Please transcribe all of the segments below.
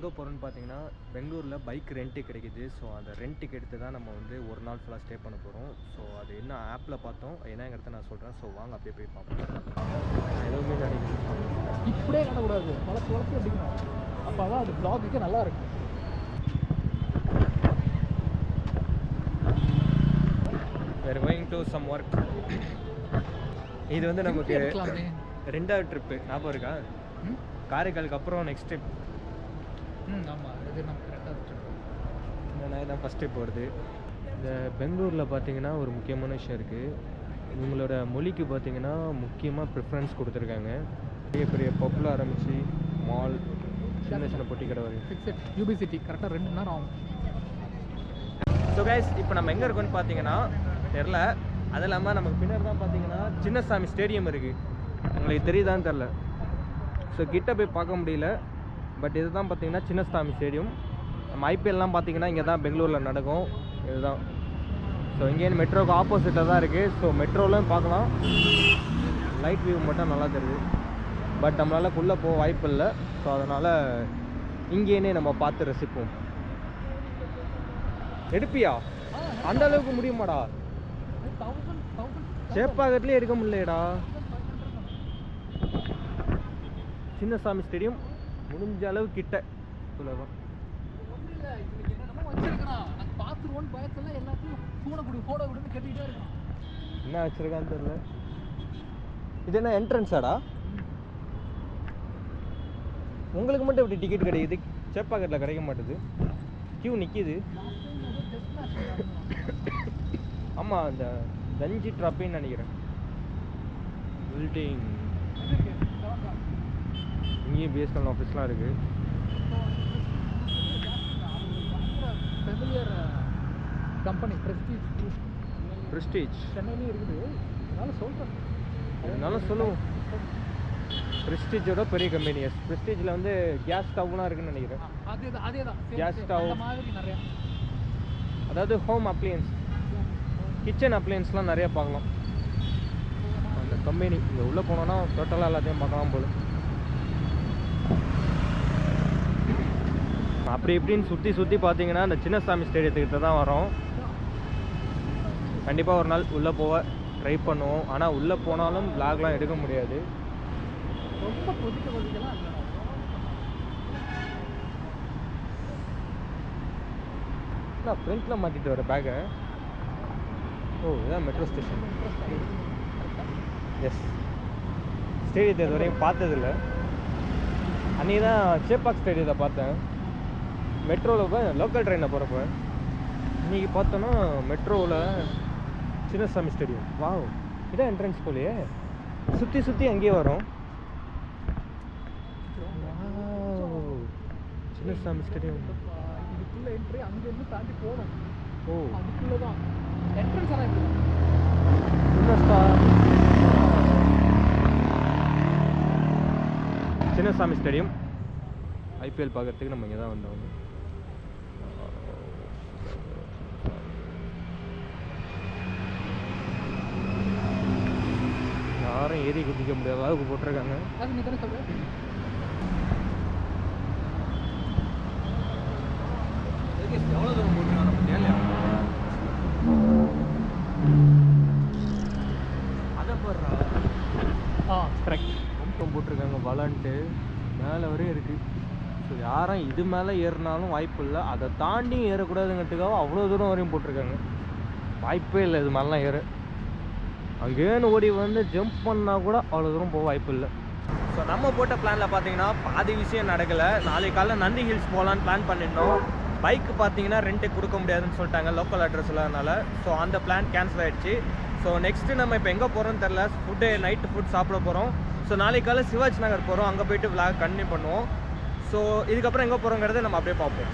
எங்கே போகிறோன்னு பார்த்தீங்கன்னா பெங்களூரில் பைக் ரெண்ட்டு கிடைக்குது. ஸோ அந்த ரெண்ட்டுக்கு எடுத்து தான் நம்ம வந்து ஒரு நாள் ஃபுல்லாக ஸ்டே பண்ண போகிறோம். ஸோ அது என்ன ஆப்பில் பார்த்தோம் என்னங்கிறத நான் சொல்கிறேன். ஸோ வாங்க அப்படியே போய் பார்ப்போம். எதுவுமே நினைக்கிறேன் இப்படியே காணக்கூடாது, வளர்ச்சி வளர்ச்சி அப்படிங்கணும். அப்போ தான் அது ப்ளாகுக்கு நல்லா இருக்கும். வேறு கோயிங் டு சம் ஒர்க். இது வந்து நமக்கு ரெண்டாவது ட்ரிப்பு. ஞாபகம் இருக்கா? காரைக்காலுக்கு அப்புறம் நெக்ஸ்ட் ட்ரிப். ஆமாம், இது நமக்கு ரெண்டாவது ட்ரிப். இதான் ஃபஸ்ட் ட்ரிப் வருது. இந்த பெங்களூரில் பார்த்தீங்கன்னா ஒரு முக்கியமான விஷயம் இருக்குது. இவங்களோட மொழிக்கு பார்த்தீங்கன்னா முக்கியமாக ப்ரிஃபரன்ஸ் கொடுத்துருக்காங்க. பெரிய பெரிய பப்பில் ஆரம்பித்து மால், சின்ன சின்ன பொட்டி கடை வரைக்கும். ஃபிக்ஸட் யூபி சிட்டி கரெக்டாக 2 மணி நேரம் ஆகும். ஸோ கைஸ், இப்போ நம்ம எங்கே இருக்கோன்னு பார்த்தீங்கன்னா தெரில. அது இல்லாமல் நமக்கு பின்னாடி தான் பார்த்தீங்கன்னா சின்னசாமி ஸ்டேடியம் இருக்குது. உங்களுக்கு தெரியுதான்னு தெரில. ஸோ கிட்ட போய் பார்க்க முடியல. பட் இது தான் பார்த்தீங்கன்னா சின்னசாமி ஸ்டேடியம். நம்ம ஐபிஎல்லாம் பார்த்தீங்கன்னா இங்கே தான் பெங்களூரில் நடக்கும். இதுதான். ஸோ இங்கேருந்து மெட்ரோவுக்கு ஆப்போசிட்டில் தான் இருக்குது. ஸோ மெட்ரோலையும் பார்க்கலாம். லைட் வியூ மட்டும் நல்லா தெரியுது. பட் நம்மளால் உள்ளே போக வாய்ப்பு இல்லை. ஸோ அதனால் இங்கேனே நம்ம பார்த்து ரசிப்போம். எடுப்பியா? அந்த அளவுக்கு முடியுமாடா? சேப்பாக்கத்துலேயே எடுக்க முடியலடா. சின்னசாமி ஸ்டேடியம் முடிஞ்ச அளவு கிட்ட இவ்வளோதான். என்ன வச்சிருக்கான்னு தெரியல. இது என்ன என்ட்ரன்ஸாடா? உங்களுக்கு மட்டும் இப்படி டிக்கெட் கிடைக்குது, சேப்பாக்கத்தில் கிடைக்க மாட்டேது. கியூ நிற்கிது. ஆமாம், இந்த ரஞ்சி ட்ராப்பின்னு நினைக்கிறேன். பில்டிங் இங்கேயும் பிஎஸ்என்எல் ஆஃபீஸ்லாம் இருக்குது. கம்பெனி ப்ரெஸ்டீஜ் சென்னையிலேயும் இருக்குது. அதனால சொல்லுவோம். ப்ரெஸ்டீஜோட பெரிய கம்பெனி. ப்ரெஸ்டீஜில் வந்து கேஸ் ஸ்டவ்லாம் இருக்குன்னு நினைக்கிறேன். அதே தான் கேஸ் ஸ்டவ் மாதிரி நிறையா. அதாவது ஹோம் அப்ளையன்ஸ், கிச்சன் அப்ளையன்ஸ்லாம் நிறையா பார்க்கலாம். அந்த கம்பெனி இங்கே உள்ளே போனோன்னா டோட்டலாக எல்லாத்தையும் பார்க்கலாம் போல. அப்படி இப்படின்னு சுற்றி சுற்றி பார்த்தீங்கன்னா இந்த சின்னசாமி ஸ்டேடியத்துக்கிட்ட தான் வரோம். கண்டிப்பாக ஒரு நாள் உள்ளே போக ட்ரை பண்ணுவோம். ஆனால் உள்ளே போனாலும் விளாக்லாம் எடுக்க முடியாது. ரொம்ப கொதிக்கலாம். நான் ஃப்ரண்ட்டில் மாட்டிட்டு வர பேக்கை. ஓ, இதுதான் மெட்ரோ ஸ்டேஷன். எஸ், ஸ்டேடியத்தை இது வரையும் பார்த்ததில்ல. அன்றைக்கி தான் சேப்பாக் ஸ்டேடியத்தை பார்த்தேன் மெட்ரோவில். போய் லோக்கல் ட்ரெயினில் போகிறப்ப இன்றைக்கி பார்த்தோன்னா மெட்ரோவில் சின்னசாமி ஸ்டேடியம். வாவ், இதான் என்ட்ரன்ஸ் போலையே. சுற்றி சுற்றி அங்கேயே வரும். சின்னசாமி ஸ்டேடியம் இதுக்குள்ளே என்ட்ரி அங்கேருந்து தாண்டி போகணும். ஓ, அதுக்குள்ளே தான் என்ட்ரன்ஸ். ஆனால் சின்னசாமி ஸ்டேடியம் ஐபிஎல் பார்க்கறதுக்கு நம்ம இங்கே தான் வந்தோம். யாரும் ஏறி குதிக்க முடியாத அளவுக்கு போட்டிருக்காங்க. நீ தானே சொல்ற? எவ்வளோ தூரம் போட்டுருக்காங்க நம்ம தேவையா? அதை போடுறா. கரெக்ட். ரொம்ப போட்டிருக்காங்க வளன்ட்டு மேலே வரையும் இருக்குது. ஸோ யாரும் இது மேலே ஏறினாலும் வாய்ப்பு இல்லை. அதை தாண்டி ஏறக்கூடாதுங்கிறதுக்காக அவ்வளோ தூரம் வரையும் போட்டிருக்காங்க. வாய்ப்பே இல்லை இது மாதிரிலாம் ஏற. அங்கேன்னு ஓடி வந்து ஜம்ப் பண்ணால் கூட அவ்வளோ தூரம் போக வாய்ப்பு இல்லை. ஸோ நம்ம போட்ட பிளானில் பார்த்தீங்கன்னா பாதி விஷயம் நடக்கலை. நாளைக்கு காலையில் நந்தி ஹில்ஸ் போகலான்னு பிளான் பண்ணியிருந்தோம். பைக்கு பார்த்தீங்கன்னா ரெண்ட்டுக்கு கொடுக்க முடியாதுன்னு சொல்லிட்டாங்க லோக்கல் அட்ரஸ் இல்லாதனால. ஸோ அந்த பிளான் கேன்சல் ஆகிடுச்சு. ஸோ நெக்ஸ்ட்டு நம்ம இப்போ எங்கே போகிறோன்னு தெரில. நைட்டு ஃபுட் சாப்பிட போகிறோம். ஸோ நாளைக்கு காலையில் சிவாஜி நகர் போகிறோம். அங்கே போய்ட்டு விளாக் கண்டினியூ பண்ணுவோம். ஸோ இதுக்கப்புறம் எங்கே போகிறோங்கிறத நம்ம அப்படியே பார்ப்போம்.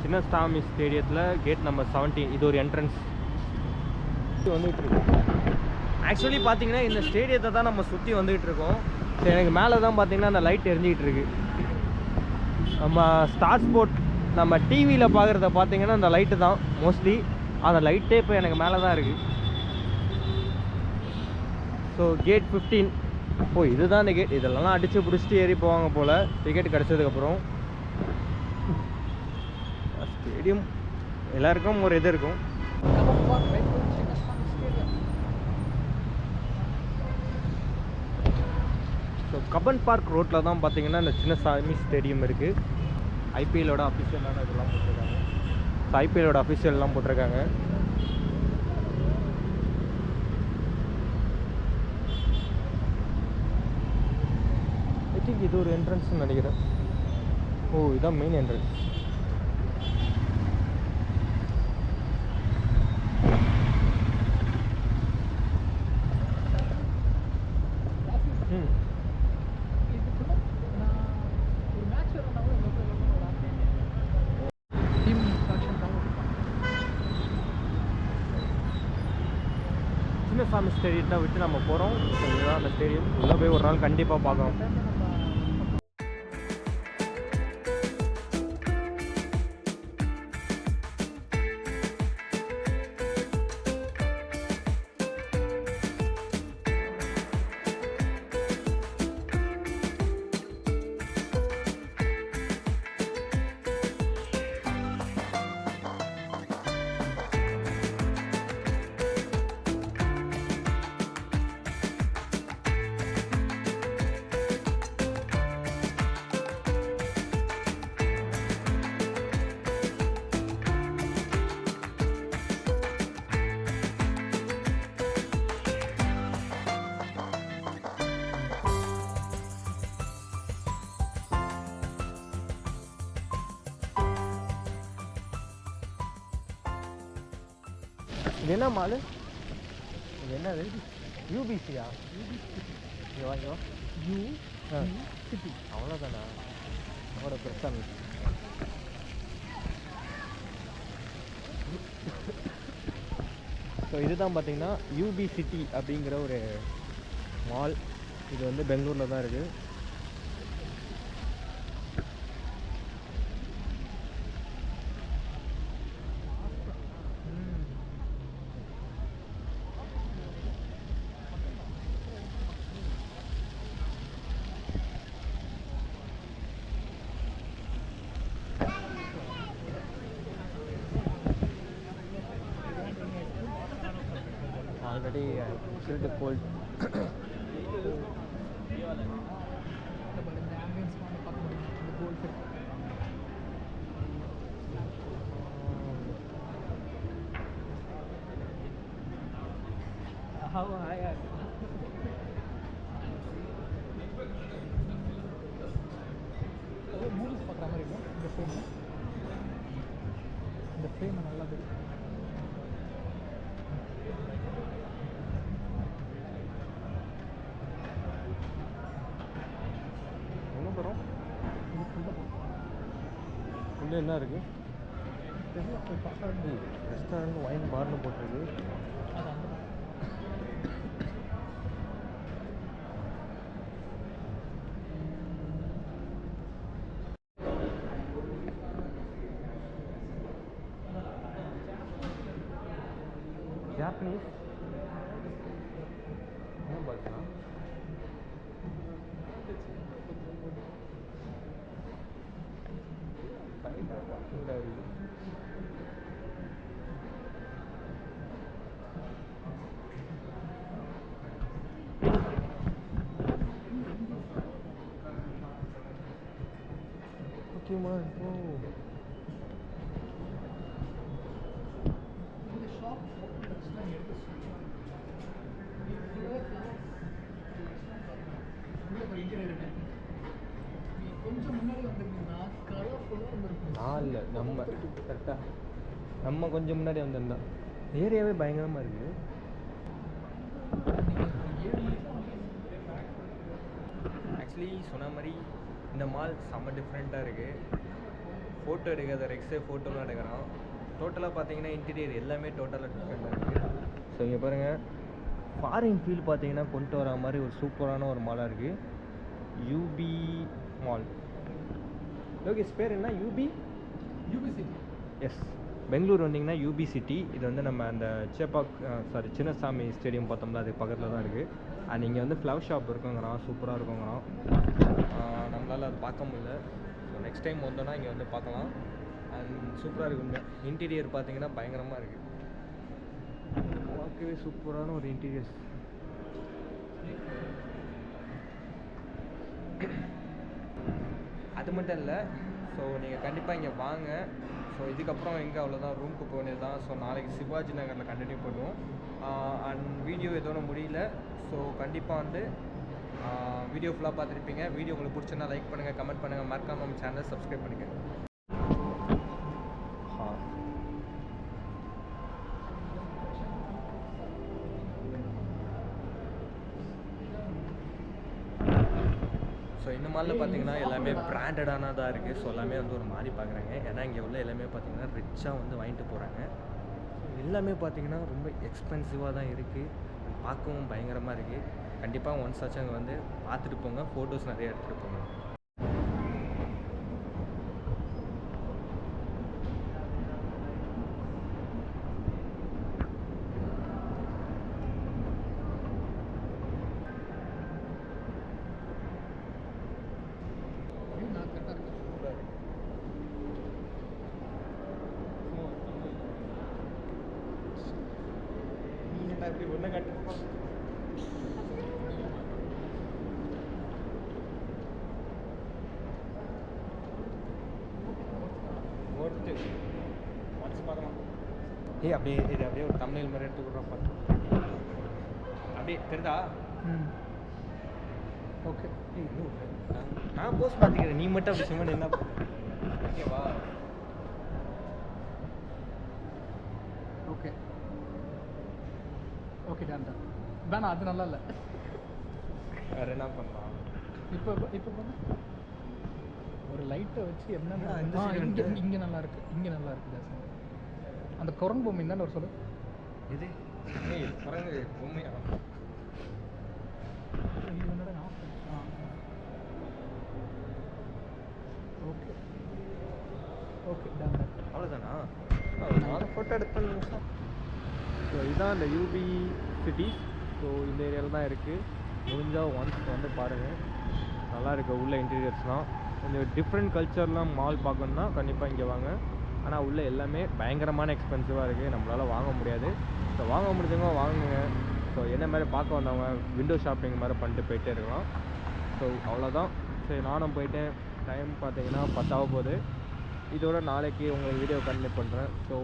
சின்னசாமி ஸ்டேடியத்தில் கேட் நம்பர் 17. இது ஒரு என்ட்ரன்ஸ் வந்துகிட்டு இருக்கு. ஆக்சுவலி பார்த்தீங்கன்னா இந்த ஸ்டேடியத்தை தான் நம்ம சுற்றி வந்துகிட்டு இருக்கோம். ஸோ எனக்கு மேலே தான் பார்த்தீங்கன்னா அந்த லைட் எரிஞ்சிக்கிட்டு இருக்கு. நம்ம ஸ்டார் ஸ்போர்ட் நம்ம டிவியில் பார்க்குறத பார்த்தீங்கன்னா அந்த லைட்டு தான் மோஸ்ட்லி. அந்த லைட்டே இப்போ எனக்கு மேலே தான் இருக்குது. So gate 15. ஓ, இதுதான் இந்த கேட். இதெல்லாம் அடித்து பிடிச்சிட்டு ஏறி போவாங்க போல் டிக்கெட் கிடச்சதுக்கப்புறம். ஸ்டேடியம் எல்லாருக்கும் ஒரு இது இருக்கும். ஸோ கபன் பார்க் ரோட்டில் தான் பார்த்தீங்கன்னா இந்த சின்னசாமி ஸ்டேடியம் இருக்குது. ஐபிஎல்லோட அஃபிஷியலான இதெல்லாம் போட்டிருக்காங்க. ஸோ ஐபிஎல்லோட அஃபிஷியல்லாம் போட்டிருக்காங்க. ஐ திங்க் இது ஒரு என்ட்ரன்ஸ்னு நினைக்கிறேன். ஓ, இதுதான் மெயின் என்ட்ரன்ஸ். சின்னசாமி ஸ்டேடியத்தை விட்டு நம்ம போகிறோம். ஸோ இதுதான் அந்த ஸ்டேடியம். உள்ளே போய் ஒரு நாள் கண்டிப்பாக பார்க்கணும். இது என்ன மாலு? இது என்னது? யூபிசியா? இங்கே வாங்கி சிட்டி அவ்வளோதானா? அவ்வளோ பெருசாக. ஸோ இதுதான் பார்த்தீங்கன்னா யூபி சிட்டி அப்படிங்கிற ஒரு மால். இது வந்து பெங்களூரில் தான் இருக்குது. Already chilled gold. மூவிஸ் பார்க்குற மாதிரி இருக்கும் இந்த ஃப்ரேம். இந்த ஃப்ரேம் நல்லா இருக்கு. உள்ளே என்ன இருக்குது? ரெஸ்டாரண்ட் ஒயின் பார்னு போட்டிருக்கு. ஜாப்பனீஸ் என்ன பாருங்க. Pokemon. Oh. கொஞ்சம் முன்னாடி வந்திருந்தீங்கன்னா கலர்ஃபுல்லாக இருந்திருக்கும். இல்லை நம்ம கரெக்டாக நம்ம கொஞ்சம் முன்னாடி வந்திருந்தோம். ஏரியாவே பயங்கரமாக இருக்குது. ஆக்சுவலி சொன்ன மாதிரி இந்த மால் செம்ம டிஃப்ரெண்ட்டாக இருக்குது. ஃபோட்டோ எடுக்காத ரெக்ஸே ஃபோட்டோலாம் எடுக்கிறான். டோட்டலாக பார்த்தீங்கன்னா இன்டீரியர் எல்லாமே டோட்டலாக டிஃப்ரெண்ட்டாக இருக்குது. ஸோ இங்கே பாருங்கள், ஃபாரின் ஃபீல் பார்த்தீங்கன்னா கொண்டு வர மாதிரி ஒரு சூப்பரான ஒரு மாலாக இருக்குது. UP mall. லோகேஷ் பேர் என்ன? UP city. எஸ், பெங்களூர் வந்தீங்கன்னா யூபி சிட்டி. இது வந்து நம்ம அந்த சின்னசாமி ஸ்டேடியம் பார்த்தோம்னா அது பக்கத்தில் தான் இருக்குது. அண்ட் இங்கே வந்து ஃப்ளவர் ஷாப் இருக்குங்கிறான், சூப்பராக இருக்குங்கிறான். நம்மளால் அது பார்க்க முடியல. ஸோ நெக்ஸ்ட் டைம் வந்தோன்னா இங்கே வந்து பார்க்கலாம். அண்ட் சூப்பராக இருக்குங்க. இன்டீரியர் பார்த்தீங்கன்னா பயங்கரமாக இருக்குது. பார்க்கவே சூப்பரான ஒரு இன்டீரியர்ஸ். அது மட்டும் இல்லை, ஸோ நீங்கள் கண்டிப்பாக இங்கே வாங்க. ஸோ இதுக்கப்புறம் எங்கே அவ்வளோதான், ரூமுக்கு போனது தான். ஸோ நாளைக்கு சிவாஜி நகரில் கண்டினியூ பண்ணுவோம். அண்ட் வீடியோ எதோட முடியல. ஸோ கண்டிப்பாக வந்து வீடியோ ஃபுல்லாக பார்த்துருப்பீங்க. வீடியோ உங்களுக்கு பிடிச்சிருந்தா லைக் பண்ணுங்கள், கமெண்ட் பண்ணுங்கள், மறக்காம நம்ம சேனலை சப்ஸ்கிரைப் பண்ணிக்கோங்க. ஸோ இந்த மாலில் பார்த்தீங்கன்னா எல்லாமே பிராண்டடானதாக இருக்குது. ஸோ எல்லாமே வந்து ஒரு மாதிரி பார்க்குறாங்க. ஏன்னா இங்கே உள்ள எல்லாமே பார்த்தீங்கன்னா ரிச்சாக வந்து வாங்கிட்டு போகிறாங்க. எல்லாமே பார்த்தீங்கன்னா ரொம்ப எக்ஸ்பென்சிவாக தான் இருக்குது. பார்க்கவும் பயங்கரமாக இருக்குது. கண்டிப்பாக ஒன்ஸ் ஆச்சு அங்கே வந்து பார்த்துட்டு போங்க, ஃபோட்டோஸ் நிறைய எடுத்துகிட்டு போங்க. நான் கரெக்டாக இருக்கேன். இப்படி ஒன்று கட்டுப்பா. ஏய் அப்படியே இது அப்படியே ஒரு தமிழ் மாதிரி எடுத்து விட்றோம். பார்த்து அப்படியே தெரிதா? ஓகே. ஏய் இன்னும் நான் போஸ்ட் பார்த்துக்கிறேன், நீ மட்டும் அப்படி சும்மா என்ன ஓகேவா? Okay okay done done. வேணாம், அது நல்லா இல்லை. வேறு என்ன பண்ணலாம்? இப்போ பண்ண ஒரு லைட்டை வச்சு என்ன இந்த side இங்கே வந்து- இங்கே நல்லா இருக்கு, இங்கே நல்லா இருக்கு தாசன். அந்த குரங்கு பொம்மை தானே ஒரு சொல்லு. இது ஏய் குரங்கு உண்மையா? இது என்னோட ஓகே ஓகே டன் டன். அவ்வளோதானா? நான் ஃபோட்டோ எடுப்பேன். ஸோ இதுதான் இந்த யூபி சிட்டிஸ். ஸோ இந்த ஏரியாவில் தான் இருக்குது. முடிஞ்சால் ஒன்ஸ் வந்து பாருங்கள், நல்லா இருக்குது. உள்ள இன்டீரியர்ஸ்லாம் கொஞ்சம் டிஃப்ரெண்ட் கல்ச்சர்லாம் மால் பார்க்கணுன்னா கண்டிப்பாக இங்கே வாங்க. ஆனால் உள்ள எல்லாமே பயங்கரமான எக்ஸ்பென்சிவாக இருக்குது, நம்மளால் வாங்க முடியாது. ஸோ வாங்க முடிஞ்சவங்க வாங்குங்க. ஸோ என்ன மாதிரி பார்க்க வந்தவங்க விண்டோ ஷாப்பிங் மாதிரி பண்ணிட்டு போயிட்டே இருக்கலாம். ஸோ அவ்வளோதான். சரி நானும் போயிட்டேன். டைம் பார்த்தீங்கன்னா 10 ஆக போகுது. இதோட நாளைக்கு உங்களுக்கு வீடியோ கண்டினியூ பண்ணுறேன். ஸோ